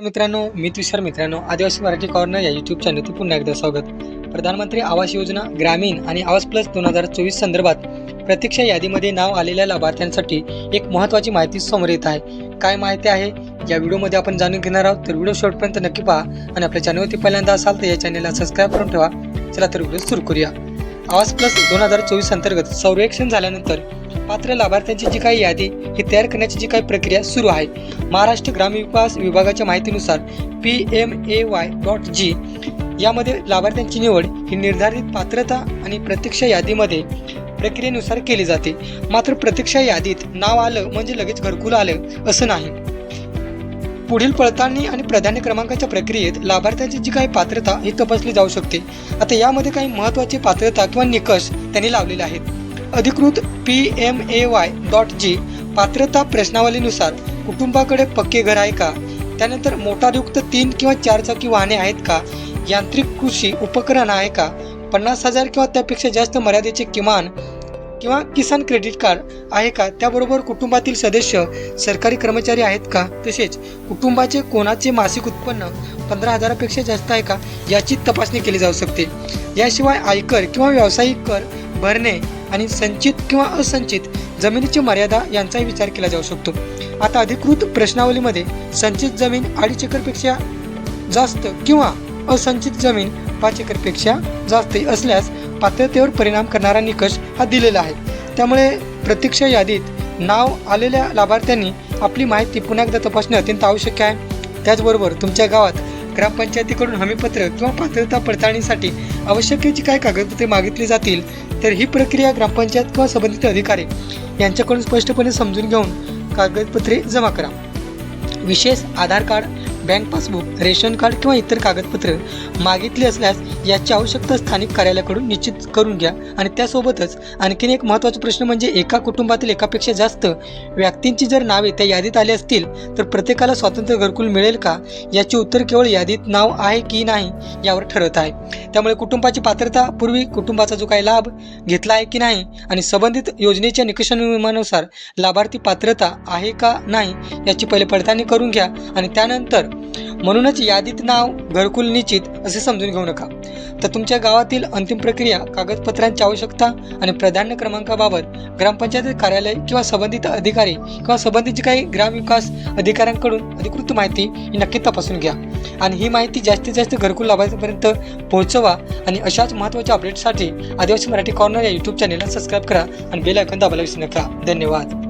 मित्रांनो, मी तुषार मित्रांनो, आदिवासी मराठी कॉर्नर या यूट्यूब चॅनलवरती पुन्हा एकदा स्वागत. प्रधानमंत्री आवास योजना ग्रामीण आणि आवास प्लस 2024 संदर्भात प्रतीक्षा यादीमध्ये नाव आलेल्या लाभार्थ्यांसाठी एक महत्त्वाची माहिती समोर येत आहे. काय माहिती आहे या व्हिडिओमध्ये आपण जाणून घेणार आहोत, तर व्हिडिओ शेवटपर्यंत नक्की पहा आणि आपल्या चॅनलवरती पहिल्यांदा असाल तर या चॅनलला सबस्क्राईब करून ठेवा. चला तर व्हिडिओ सुरू करूया. आवास प्लस 2024 अंतर्गत सर्वेक्षण झाल्यानंतर पात्र लाभार्थ्यांची जी काही यादी ही तयार करण्याची जी काही प्रक्रिया सुरू आहे. महाराष्ट्र ग्रामविकास विभागाच्या माहितीनुसार PMAY.G यामध्ये लाभार्थ्यांची निवड ही निर्धारित पात्रता आणि प्रतीक्षा यादीमध्ये प्रक्रियेनुसार केली जाते. मात्र प्रतीक्षा यादीत नाव आलं म्हणजे लगेच घरकुल आलं असं नाही. पुढील पडताळणी आणि प्राधान्य क्रमांकाच्या प्रक्रियेत लाभार्थ्यांची जी काही पात्रता ही तपासली जाऊ शकते. आता यामध्ये काही महत्त्वाचे पात्रता किंवा निकष त्यांनी लावलेले आहेत. अधिकृत PMAY.G पात्रता प्रश्नावलीनुसार कुटुंबाकडे पक्के घर आहे का, त्यानंतर मोटारयुक्त 3 किंवा 4 चाकी वाहने आहेत का, यांत्रिक कृषी उपकरण आहे का, 50,000 किंवा त्यापेक्षा जास्त मर्यादेचे किमान किंवा किसान क्रेडिट कार्ड आहे का, त्याबरोबर कुटुंबातील सदस्य सरकारी कर्मचारी आहेत का, तसेच कुटुंबाचे कोणाचे मासिक उत्पन्न 15,000पेक्षा जास्त आहे का याची तपासणी केली जाऊ शकते. याशिवाय आयकर किंवा व्यावसायिक कर भरणे आणि संचित किंवा असंचित जमिनीची मर्यादा यांचाही विचार केला जाऊ शकतो. आता अधिकृत प्रश्नावलीमध्ये संचित जमीन 2.5 एकरपेक्षा जास्त किंवा असंचित जमीन 5 एकरपेक्षा जास्त असल्यास पात्रतेवर परिणाम करणारा निकष हा दिलेला आहे. त्यामुळे प्रतीक्षा यादीत नाव आलेल्या लाभार्थ्यांनी आपली माहिती पुन्हा एकदा तपासणे अत्यंत आवश्यक आहे. त्याचबरोबर तुमच्या गावात ग्रामपंचायतीकडून हमीपत्र किंवा पात्रता पडताळणीसाठी आवश्यक जी काही कागदपत्रे मागितली जातील, तर ही प्रक्रिया ग्रामपंचायत किंवा संबंधित अधिकारी यांच्याकडून स्पष्टपणे समजून घेऊन कागदपत्रे जमा करा. विशेष Aadhaar card, bank passbook, ration card किंवा इतर कागदपत्र मागितली असल्यास याची आवश्यकता स्थानिक कार्यालयाकडून निश्चित करून घ्या. आणि त्यासोबतच आणखीन एक महत्त्वाचा प्रश्न म्हणजे एका कुटुंबातील एकापेक्षा जास्त व्यक्तींची जर नावे त्या यादीत आली असतील तर प्रत्येकाला स्वतंत्र घरकुल मिळेल का, याचे उत्तर केवळ यादीत नाव आहे की नाही यावर ठरत आहे. त्यामुळे कुटुंबाची पात्रता, पूर्वी कुटुंबाचा जो काही लाभ घेतला आहे की नाही आणि संबंधित योजनेच्या निकषानुसार लाभार्थी पात्रता आहे का नाही याची पहिले पडताळणी करून घ्या. आणि त्यानंतर म्हणूनच यादीत नाव घरकुल निश्चित असे समजून घेऊ नका. तर तुमच्या गावातील अंतिम प्रक्रिया, कागदपत्रांची आवश्यकता आणि प्राधान्य क्रमांकाबाबत ग्रामपंचायत कार्यालय किंवा संबंधित अधिकारी किंवा संबंधित जी काही ग्रामविकास अधिकाऱ्यांकडून अधिकृत माहिती ही नक्की तपासून घ्या. आणि ही माहिती जास्तीत जास्त घरकुल लाभार्थ्यांपर्यंत पोहोचवा. आणि अशाच महत्त्वाच्या अपडेट्ससाठी आदिवासी मराठी कॉर्नर या यूट्यूब चॅनलला सबस्क्राईब करा आणि बेल आयकॉन दाबायला विसरू नका. धन्यवाद.